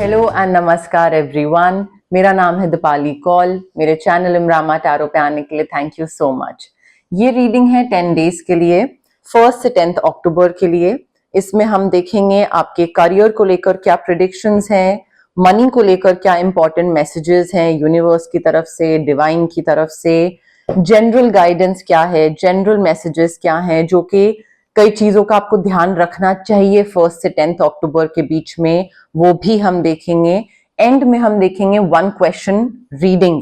Hello and नमस्कार everyone. मेरा नाम है दीपाली कौल। मेरे चैनल इमरामा टैरो पे आने के लिए थैंक यू सो मच। ये रीडिंग है 10 डेज के लिए, 1 से 10 अक्टूबर के लिए। इसमें हम देखेंगे आपके करियर को लेकर क्या प्रेडिक्शंस हैं, मनी को लेकर क्या इंपॉर्टेंट मैसेजेस हैं यूनिवर्स की तरफ से, डिवाइन की तरफ से, जनरल गाइडेंस क्या है, जनरल मैसेजेस क्या हैं, जो कि कई चीजों का आपको ध्यान रखना चाहिए 1 से 10 अक्टूबर के बीच में, वो भी हम देखेंगे। एंड में हम देखेंगे 1 क्वेश्चन रीडिंग,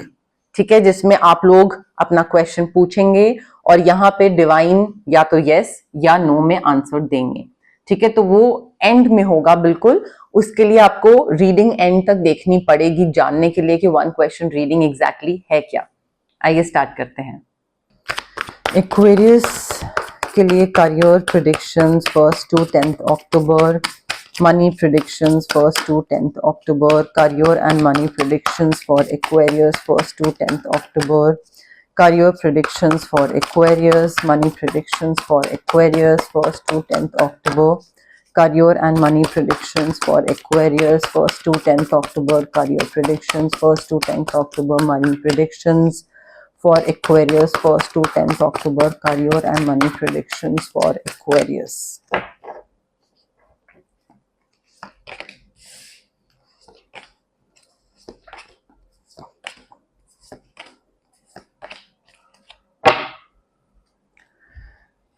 ठीक है, जिसमें आप लोग अपना क्वेश्चन पूछेंगे और यहाँ पे डिवाइन या तो यस या नो में आंसर देंगे, ठीक है। तो वो एंड में होगा बिल्कुल। उसके लिए आपको रीडिंग एंड तक देखनी पड़ेगी जानने के लिए कि 1 क्वेश्चन रीडिंग एग्जैक्टली है क्या। आइए स्टार्ट करते हैं। एक्वेरियस के लिए career predictions 1 to 10 October, money predictions 1 to 10 October, career and money predictions for Aquarius 1 to 10 October, career predictions for Aquarius, money predictions for Aquarius 1 to 10 October, career and money predictions for Aquarius 1 to 10 October, career predictions 1 to 10 October, money predictions for Aquarius 1 to 10 October, career and money predictions for Aquarius.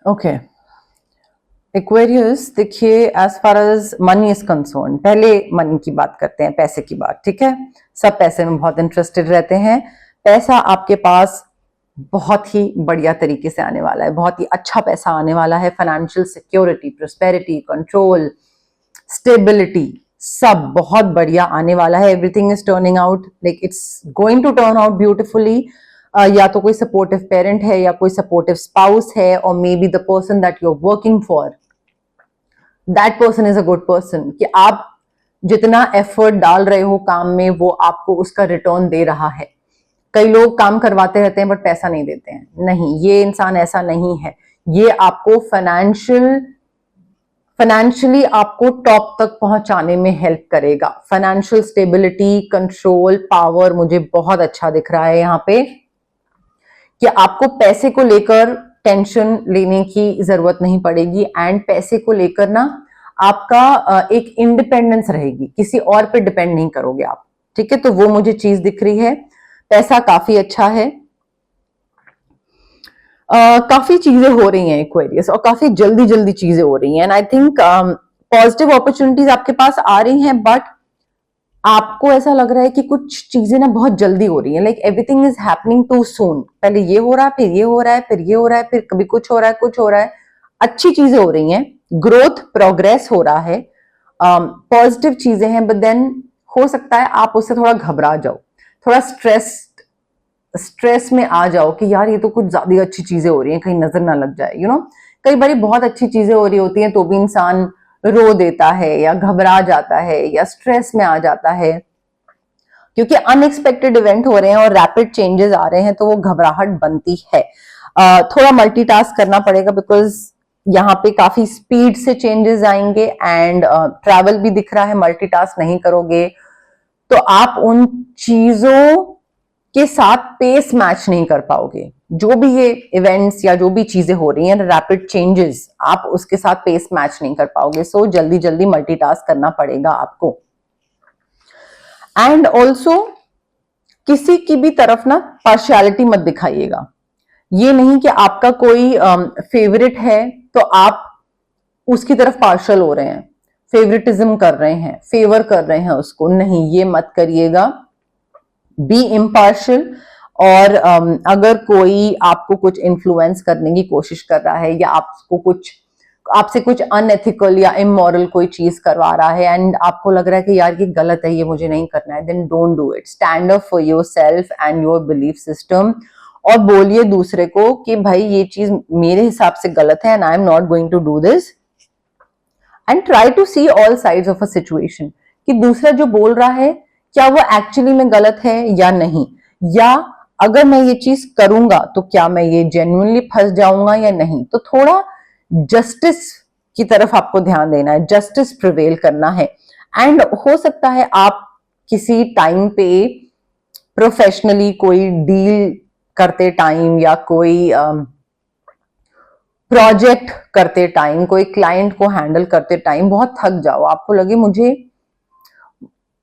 Okay. Aquarius, देखिए as far as money is concerned, पहले money की बात करते हैं, पैसे की बात, ठीक है। सब पैसे में बहुत इंटरेस्टेड रहते हैं। पैसा आपके पास बहुत ही बढ़िया तरीके से आने वाला है, बहुत ही अच्छा पैसा आने वाला है। Financial security, prosperity, control, stability, सब बहुत बढ़िया आने वाला है। Everything is turning out like it's going to turn out beautifully. या तो कोई सपोर्टिव पेरेंट है या कोई सपोर्टिव स्पाउस है, और maybe the person that you are working for, that person is a good person, कि आप जितना एफर्ट डाल रहे हो काम में वो आपको उसका रिटर्न दे रहा है। कई लोग काम करवाते रहते हैं बट पैसा नहीं देते हैं, नहीं, ये इंसान ऐसा नहीं है। ये आपको फाइनेंशियली आपको टॉप तक पहुंचाने में हेल्प करेगा। फाइनेंशियल स्टेबिलिटी, कंट्रोल, पावर मुझे बहुत अच्छा दिख रहा है यहाँ पे, कि आपको पैसे को लेकर टेंशन लेने की जरूरत नहीं पड़ेगी। एंड पैसे को लेकर ना आपका एक इंडिपेंडेंस रहेगी, किसी और पे डिपेंड नहीं करोगे आप, ठीक है। तो वो मुझे चीज दिख रही है। पैसा काफी अच्छा है। काफी चीजें हो रही हैं एक्वेरियस, और काफी जल्दी जल्दी चीजें हो रही हैं। And I think positive opportunities आपके पास आ रही हैं, बट आपको ऐसा लग रहा है कि कुछ चीजें ना बहुत जल्दी हो रही हैं, like everything is happening too soon. पहले ये हो रहा है, फिर ये हो रहा है, फिर ये हो रहा है, फिर कभी कुछ हो रहा है, कुछ हो रहा है। अच्छी चीजें हो रही हैं, ग्रोथ, प्रोग्रेस हो रहा है, पॉजिटिव चीजें हैं। बट देन हो सकता है आप उससे थोड़ा घबरा जाओ, थोड़ा स्ट्रेस में आ जाओ कि यार ये तो कुछ ज्यादा अच्छी चीजें हो रही हैं, कहीं नजर ना लग जाए, यू नो। कई बार बहुत अच्छी चीजें हो रही होती हैं तो भी इंसान रो देता है या घबरा जाता है या स्ट्रेस में आ जाता है, क्योंकि अनएक्सपेक्टेड इवेंट हो रहे हैं और रैपिड चेंजेस आ रहे हैं, तो वो घबराहट बनती है। थोड़ा मल्टीटास्क करना पड़ेगा, बिकॉज यहाँ पे काफी स्पीड से चेंजेस आएंगे। एंड ट्रैवल भी दिख रहा है, मल्टीटास्क नहीं करोगे तो आप उन चीजों के साथ पेस मैच नहीं कर पाओगे। जो भी ये इवेंट्स या जो भी चीजें हो रही हैं, रैपिड चेंजेस, आप उसके साथ पेस मैच नहीं कर पाओगे। सो जल्दी जल्दी मल्टीटास्क करना पड़ेगा आपको। एंड ऑल्सो किसी की भी तरफ ना पार्शियलिटी मत दिखाइएगा। ये नहीं कि आपका कोई फेवरेट है तो आप उसकी तरफ पार्शियल हो रहे हैं, फेवरेटिज्म कर रहे हैं, फेवर कर रहे हैं उसको, नहीं, ये मत करिएगा। Be impartial. और अगर कोई आपको कुछ इन्फ्लुएंस करने की कोशिश कर रहा है या आपसे कुछ अनएथिकल या इमोरल कोई चीज करवा रहा है, एंड आपको लग रहा है कि यार ये गलत है, ये मुझे नहीं करना है, then don't do it. Stand up for yourself and your belief system, और बोलिए दूसरे को कि भाई ये चीज मेरे हिसाब से गलत है and I am not going to do this. And try to see all sides of a situation, कि दूसरा जो बोल रहा है क्या वो एक्चुअली में गलत है या नहीं, या अगर मैं ये चीज करूंगा तो क्या मैं ये जेन्युइनली फंस जाऊंगा या नहीं। तो थोड़ा जस्टिस की तरफ आपको ध्यान देना है, जस्टिस प्रिवेल करना है। एंड हो सकता है आप किसी टाइम पे प्रोफेशनली कोई डील करते टाइम या कोई प्रोजेक्ट करते टाइम, कोई क्लाइंट को हैंडल करते टाइम बहुत थक जाओ, आपको लगे मुझे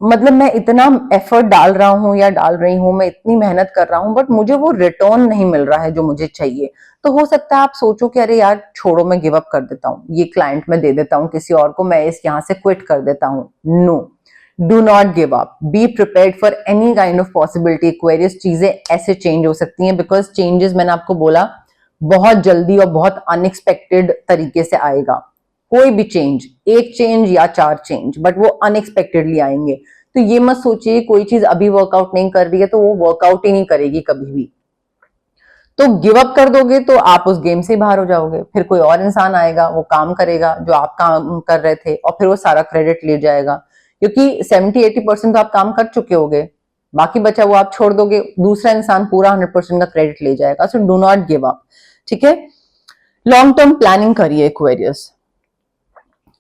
मतलब मैं इतना एफर्ट डाल रहा हूं या डाल रही हूं, मैं इतनी मेहनत कर रहा हूं, बट मुझे वो रिटर्न नहीं मिल रहा है जो मुझे चाहिए। तो हो सकता है आप सोचो कि अरे यार छोड़ो, मैं गिव अप कर देता हूँ, ये क्लाइंट मैं दे देता हूँ किसी और को, मैं इस यहां से क्विट कर देता हूँ। No, do not give up, be prepared for any kind of possibility. Aquarius चीजें ऐसे चेंज हो सकती हैं बिकॉज चेंजेस मैंने आपको बोला बहुत जल्दी और बहुत अनएक्सपेक्टेड तरीके से आएगा। कोई भी चेंज, एक चेंज या 4 चेंज, बट वो अनएक्सपेक्टेडली आएंगे। तो ये मत सोचिए कोई चीज अभी वर्कआउट नहीं कर रही है तो वो वर्कआउट ही नहीं करेगी कभी भी। तो गिव अप कर दोगे तो आप उस गेम से बाहर हो जाओगे, फिर कोई और इंसान आएगा, वो काम करेगा जो आप काम कर रहे थे, और फिर वो सारा क्रेडिट ले जाएगा, क्योंकि 70-80% तो आप काम कर चुके होगे, बाकी बचा वो आप छोड़ दोगे, दूसरा इंसान पूरा 100% का क्रेडिट ले जाएगा। So do not give up, ठीक है। लॉन्ग टर्म प्लानिंग करिए एक्वेरियस।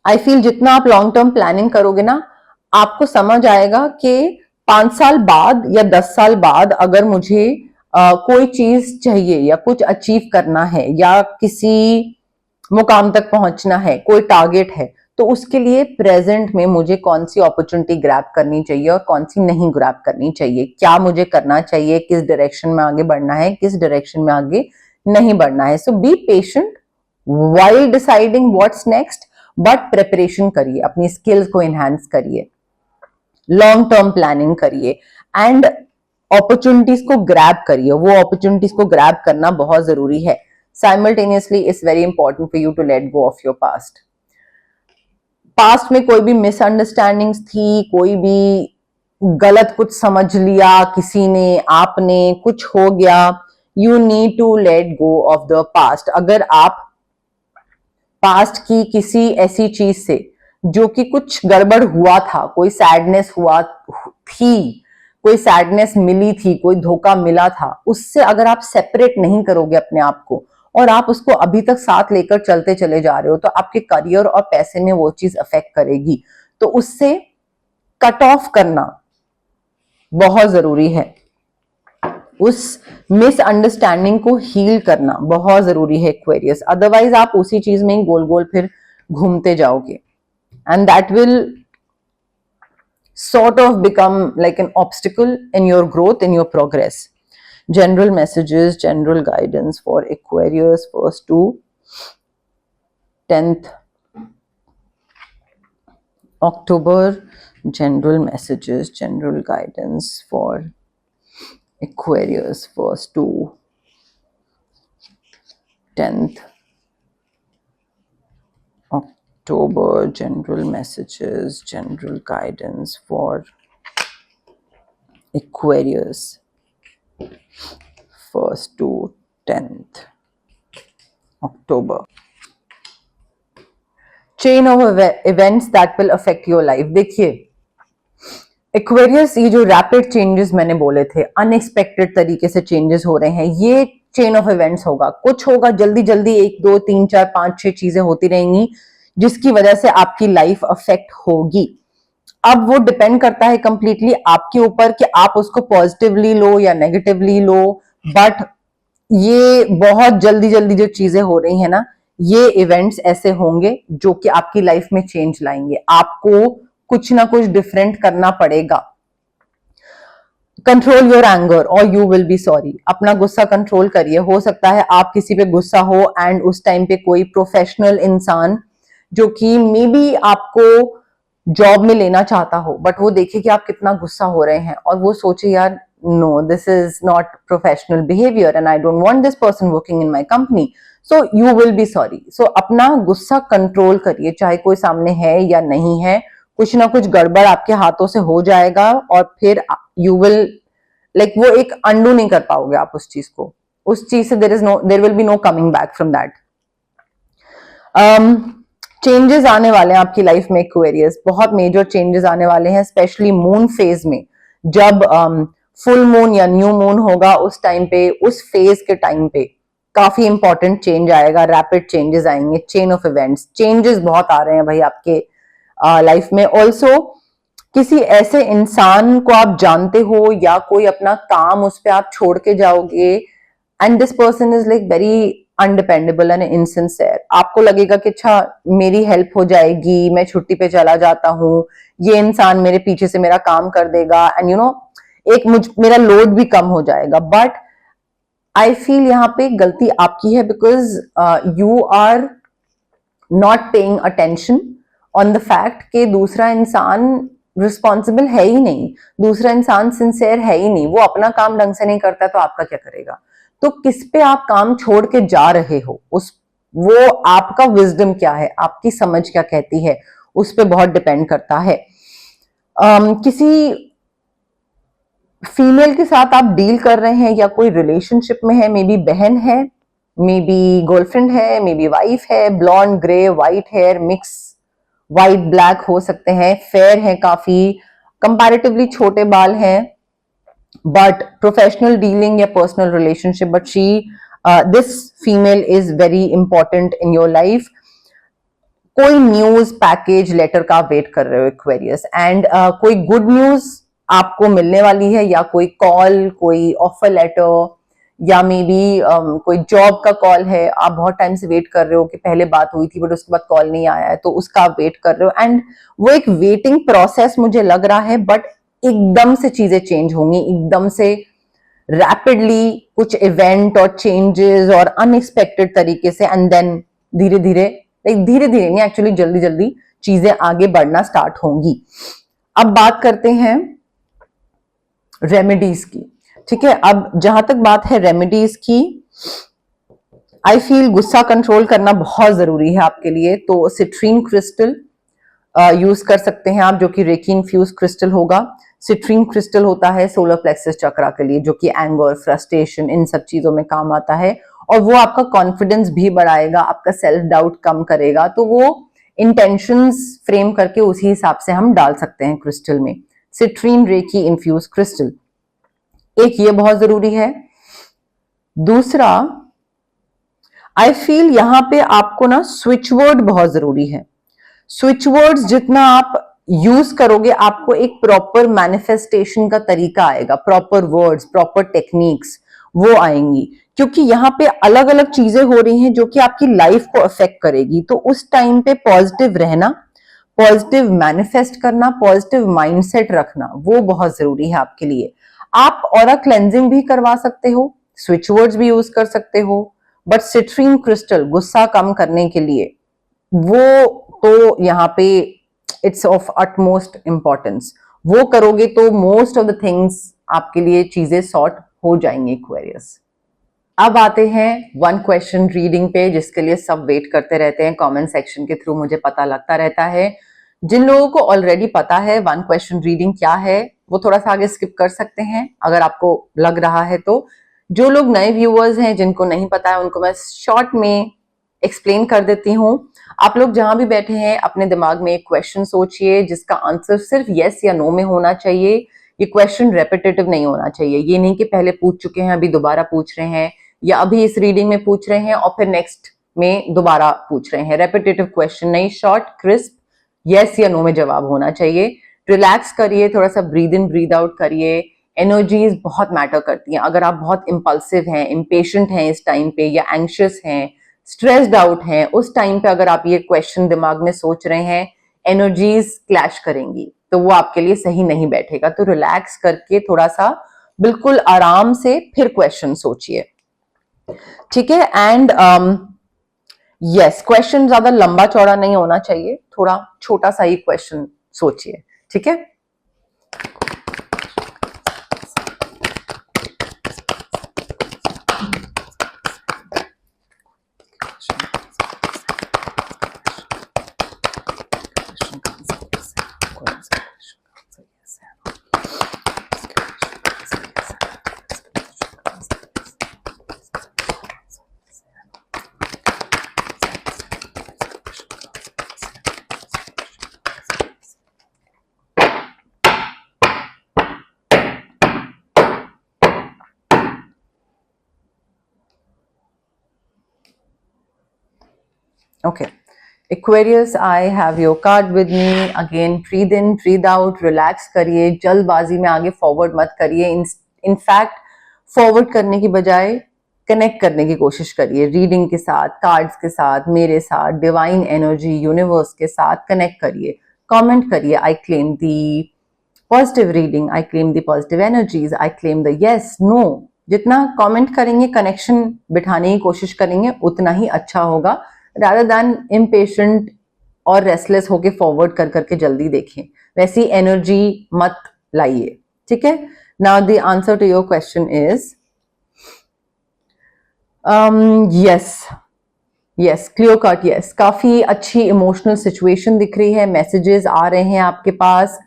आई फील जितना आप लॉन्ग टर्म प्लानिंग करोगे ना, आपको समझ आएगा कि 5 साल बाद या 10 साल बाद अगर मुझे कोई चीज चाहिए या कुछ अचीव करना है या किसी मुकाम तक पहुंचना है, कोई टारगेट है, तो उसके लिए प्रेजेंट में मुझे कौन सी अपॉर्चुनिटी ग्रैब करनी चाहिए और कौन सी नहीं ग्रैब करनी चाहिए, क्या मुझे करना चाहिए, किस डायरेक्शन में आगे बढ़ना है, किस डायरेक्शन में आगे नहीं बढ़ना है। So be patient while deciding what's next, but preparation करिए, अपनी स्किल्स को एनहांस करिए, लॉन्ग टर्म प्लानिंग करिए एंड अपॉर्चुनिटीज को ग्रैब करिए। वो अपॉर्चुनिटीज को ग्रैब करना बहुत जरूरी है। Simultaneously it's very important for you to let go of your past. Past में कोई भी मिसअंडरस्टैंडिंग्स थी, कोई भी गलत कुछ समझ लिया किसी ने, आपने, कुछ हो गया, you need to let go of the past. अगर आप पास्ट की किसी ऐसी चीज से जो कि कुछ गड़बड़ हुआ था, कोई सैडनेस हुआ थी, कोई सैडनेस मिली थी, कोई धोखा मिला था, उससे अगर आप सेपरेट नहीं करोगे अपने आप को और आप उसको अभी तक साथ लेकर चलते चले जा रहे हो, तो आपके करियर और पैसे में वो चीज अफेक्ट करेगी। तो उससे कट ऑफ करना बहुत जरूरी है, उस मिसअंडरस्टैंडिंग को हील करना बहुत जरूरी है एक्वेरियस। अदरवाइज आप उसी चीज में ही गोल गोल फिर घूमते जाओगे and that will sort of become like an obstacle in your growth, in your progress. General messages, general guidance for Aquarius 1st to 10th October. General messages, general guidance for Aquarius 1st to 10th October. General messages, general guidance for Aquarius 1st to 10th October. Chain of events that will affect your life. देखिए Aquarius, ये जो rapid changes मैंने बोले थे, unexpected तरीके से changes हो रहे हैं, ये चेन ऑफ इवेंट्स होगा। कुछ होगा जल्दी जल्दी, 1 2 3 4 5 6 चीजें होती रहेंगी जिसकी वजह से आपकी लाइफ अफेक्ट होगी। अब वो डिपेंड करता है कंप्लीटली आपके ऊपर कि आप उसको पॉजिटिवली लो या नेगेटिवली लो, बट ये बहुत जल्दी जल्दी जो चीजें हो रही है ना, ये इवेंट्स ऐसे होंगे जो कि आपकी लाइफ में चेंज लाएंगे। आपको कुछ ना कुछ डिफरेंट करना पड़ेगा। कंट्रोल योर एंगर और यू विल बी सॉरी। अपना गुस्सा कंट्रोल करिए। हो सकता है आप किसी पे गुस्सा हो एंड उस टाइम पे कोई प्रोफेशनल इंसान जो कि मे बी आपको जॉब में लेना चाहता हो, बट वो देखे कि आप कितना गुस्सा हो रहे हैं और वो सोचे यार no, this is not professional behaviour and I don't want this person working in my company, so you will be sorry. सो अपना गुस्सा कंट्रोल करिए, चाहे कोई सामने है या नहीं है, कुछ ना कुछ गड़बड़ आपके हाथों से हो जाएगा और फिर यू विल लाइक वो एक अंडू नहीं कर पाओगे आप उस चीज को, उस चीज से there will be no coming back from that. Changes आने वाले हैं आपकी लाइफ में एक्वेरियस, बहुत मेजर चेंजेस आने वाले हैं, स्पेशली मून फेज में। जब फुल मून या न्यू मून होगा उस टाइम पे, उस फेज के टाइम पे काफी इंपॉर्टेंट चेंज आएगा, रैपिड चेंजेस आएंगे, चेन ऑफ इवेंट्स, चेंजेस बहुत आ रहे हैं भाई आपके लाइफ में। ऑल्सो किसी ऐसे इंसान को आप जानते हो या कोई अपना काम उस पर आप छोड़ के जाओगे and this person is like very undependable and insincere. आपको लगेगा कि अच्छा मेरी हेल्प हो जाएगी, मैं छुट्टी पे चला जाता हूँ, ये इंसान मेरे पीछे से मेरा काम कर देगा एंड यू नो एक मेरा लोड भी कम हो जाएगा। बट आई फील यहाँ पे गलती आपकी है because you are not paying attention on the fact कि दूसरा इंसान रिस्पॉन्सिबल है ही नहीं, दूसरा इंसान सिंसियर है ही नहीं, वो अपना काम ढंग से नहीं करता तो आपका क्या करेगा। तो किस पे आप काम छोड़ के जा रहे हो, उस वो आपका विजडम क्या है, आपकी समझ क्या कहती है, उस पे बहुत डिपेंड करता है। किसी फीमेल के साथ आप डील कर रहे हैं या कोई रिलेशनशिप में है, मे बी बहन है, मे बी गर्लफ्रेंड है, मे बी वाइफ है, blonde grey white hair mix white black हो सकते हैं, फेयर है काफी, कंपैरेटिवली छोटे बाल हैं, बट प्रोफेशनल डीलिंग या personal relationship, but she this female is very important in your life. कोई न्यूज पैकेज लेटर का वेट कर रहे हो एक्वेरियस एंड कोई गुड न्यूज आपको मिलने वाली है, या कोई कॉल, कोई ऑफर लेटर, या मे बी कोई जॉब का कॉल है, आप बहुत टाइम से वेट कर रहे हो कि पहले बात हुई थी बट उसके बाद कॉल नहीं आया है, तो उसका आप वेट कर रहे हो एंड वो एक वेटिंग प्रोसेस मुझे लग रहा है, बट एकदम से चीजें चेंज होंगी, एकदम से रैपिडली कुछ इवेंट और चेंजेस और अनएक्सपेक्टेड तरीके से, एंड देन धीरे धीरे, धीरे धीरे नहीं एक्चुअली जल्दी जल्दी चीजें आगे बढ़ना स्टार्ट होंगी। अब बात करते हैं रेमेडीज की। ठीक है, अब जहां तक बात है रेमेडीज की, आई फील गुस्सा कंट्रोल करना बहुत जरूरी है आपके लिए, तो सिट्रीन क्रिस्टल यूज कर सकते हैं आप, जो कि रेकी इन्फ्यूज क्रिस्टल होगा। सिट्रीन क्रिस्टल होता है सोलर प्लेक्सस चक्रा के लिए, जो कि एंगर, फ्रस्ट्रेशन, इन सब चीजों में काम आता है, और वो आपका कॉन्फिडेंस भी बढ़ाएगा, आपका सेल्फ डाउट कम करेगा। तो वो इंटेंशंस फ्रेम करके उसी हिसाब से हम डाल सकते हैं क्रिस्टल में। सिट्रीन रेकी इन्फ्यूज क्रिस्टल, एक ये बहुत जरूरी है। दूसरा, आई फील यहां पे आपको ना स्विच वर्ड बहुत जरूरी है। स्विच वर्ड्स जितना आप यूज करोगे, आपको एक प्रॉपर मैनिफेस्टेशन का तरीका आएगा, प्रॉपर वर्ड्स, प्रॉपर टेक्निक्स वो आएंगी, क्योंकि यहाँ पे अलग अलग चीजें हो रही हैं जो कि आपकी लाइफ को अफेक्ट करेगी। तो उस टाइम पे पॉजिटिव रहना, पॉजिटिव मैनिफेस्ट करना, पॉजिटिव माइंडसेट रखना, वो बहुत जरूरी है आपके लिए। आप ऑरा क्लेंजिंग भी करवा सकते हो, स्विच वर्ड्स भी यूज कर सकते हो, बट सिट्रीन क्रिस्टल गुस्सा कम करने के लिए वो तो यहाँ पे इट्स ऑफ अटमोस्ट इंपॉर्टेंस। वो करोगे तो मोस्ट ऑफ द थिंग्स आपके लिए चीजें सॉर्ट हो जाएंगी एक्वेरियस। अब आते हैं वन क्वेश्चन रीडिंग पे, जिसके लिए सब वेट करते रहते हैं, कमेंट सेक्शन के थ्रू मुझे पता लगता रहता है। जिन लोगों को ऑलरेडी पता है वन क्वेश्चन रीडिंग क्या है, वो थोड़ा सा आगे स्किप कर सकते हैं अगर आपको लग रहा है तो। जो लोग नए व्यूअर्स हैं, जिनको नहीं पता है, उनको मैं शॉर्ट में एक्सप्लेन कर देती हूँ। आप लोग जहां भी बैठे हैं, अपने दिमाग में एक क्वेश्चन सोचिए जिसका आंसर सिर्फ यस या नो में होना चाहिए। ये क्वेश्चन रेपिटेटिव नहीं होना चाहिए, ये नहीं कि पहले पूछ चुके हैं अभी दोबारा पूछ रहे हैं, या अभी इस रीडिंग में पूछ रहे हैं और फिर नेक्स्ट में दोबारा पूछ रहे हैं। रेपिटेटिव क्वेश्चन नहीं, शॉर्ट क्रिस्प यस या नो में जवाब होना चाहिए। रिलैक्स करिए, थोड़ा सा ब्रीद इन ब्रीद आउट करिए। एनर्जीज बहुत मैटर करती हैं। अगर आप बहुत इम्पल्सिव हैं, इम्पेशेंट हैं इस टाइम पे, या एंग्शियस हैं, स्ट्रेस्ड आउट हैं, उस टाइम पे अगर आप ये क्वेश्चन दिमाग में सोच रहे हैं, एनर्जीज क्लैश करेंगी, तो वो आपके लिए सही नहीं बैठेगा। तो रिलैक्स करके थोड़ा सा बिल्कुल आराम से फिर क्वेश्चन सोचिए, ठीक है। एंड यस, क्वेश्चन ज्यादा लंबा चौड़ा नहीं होना चाहिए, थोड़ा छोटा सा ही क्वेश्चन सोचिए, ठीक है। Okay, Aquarius, I have your card with me. Again, breathe in, breathe out, relax करिए, जल्दबाजी में आगे फॉरवर्ड मत करिए. इनफैक्ट फॉरवर्ड करने की बजाय कनेक्ट करने की कोशिश करिए. रीडिंग के साथ, कार्ड्स के साथ, मेरे साथ, डिवाइन एनर्जी, यूनिवर्स के साथ कनेक्ट करिए. कमेंट करिए, I claim the positive reading, I claim the positive energies, I claim the yes, no. जितना कमेंट करेंगे, कनेक्शन बिठाने की कोशिश करेंगे, उतना ही अच्छा होगा, rather than impatient और रेस्टलेस होके फॉरवर्ड कर करके जल्दी देखें. वैसी एनर्जी मत लाइए. ठीक है. Now the answer to your question is yes, clear cut yes. काफी अच्छी इमोशनल सिचुएशन दिख रही है. मैसेजेस आ रहे हैं आपके पास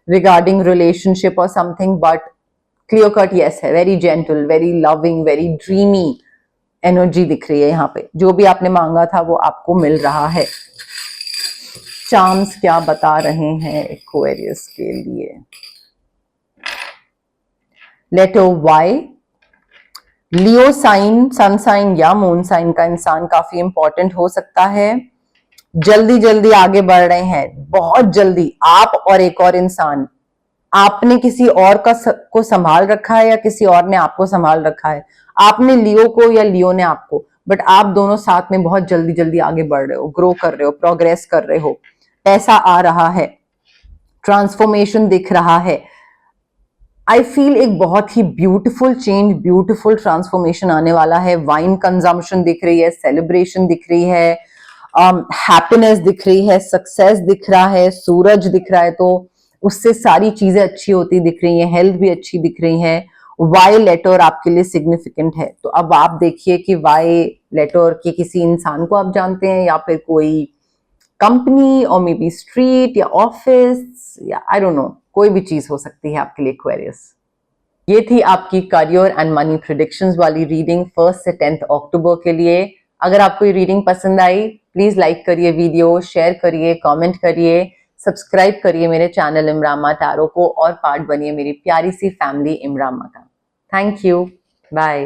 रिगार्डिंग रिलेशनशिप और something, but clear cut yes है. Very gentle, very loving, very dreamy energy दिख रही है. यहाँ पे जो भी आपने मांगा था वो आपको मिल रहा है. चार्म्स क्या बता रहे हैं एक्वेरियस के लिए? Letter Y. Leo sign, sun sign या मून साइन का इंसान काफी इंपॉर्टेंट हो सकता है. जल्दी जल्दी आगे बढ़ रहे हैं, बहुत जल्दी. आप और एक और इंसान, आपने किसी और को संभाल रखा है या किसी और ने आपको संभाल रखा है. आपने लियो को या लियो ने आपको, बट आप दोनों साथ में बहुत जल्दी जल्दी आगे बढ़ रहे हो, ग्रो कर रहे हो, प्रोग्रेस कर रहे हो. पैसा आ रहा है, ट्रांसफॉर्मेशन दिख रहा है. आई फील एक बहुत ही ब्यूटीफुल चेंज, ब्यूटीफुल ट्रांसफॉर्मेशन आने वाला है. वाइन कंजम्पशन दिख रही है, सेलिब्रेशन दिख रही है, हैप्पीनेस दिख रही है, सक्सेस दिख रहा है, सूरज दिख रहा है, तो उससे सारी चीजें अच्छी होती दिख रही हैं. हेल्थ भी अच्छी दिख रही है. वाई लेटर आपके लिए सिग्निफिकेंट है. तो अब आप देखिए कि वाई लेटर के किसी इंसान को आप जानते हैं, या फिर कोई कंपनी और मे बी स्ट्रीट या ऑफिस या आई डोंट नो, कोई भी चीज हो सकती है आपके लिए एक्वेरियस. ये थी आपकी करियर एंड मनी प्रेडिक्शंस वाली रीडिंग 1 से 10 अक्टूबर के लिए. अगर आपको ये रीडिंग पसंद आई, प्लीज लाइक करिए वीडियो, शेयर करिए, कमेंट करिए, सब्सक्राइब करिए मेरे चैनल इमरामा टैरो को और पार्ट बनिए मेरी प्यारी सी फैमिली इमरामा का. Thank you. बाय.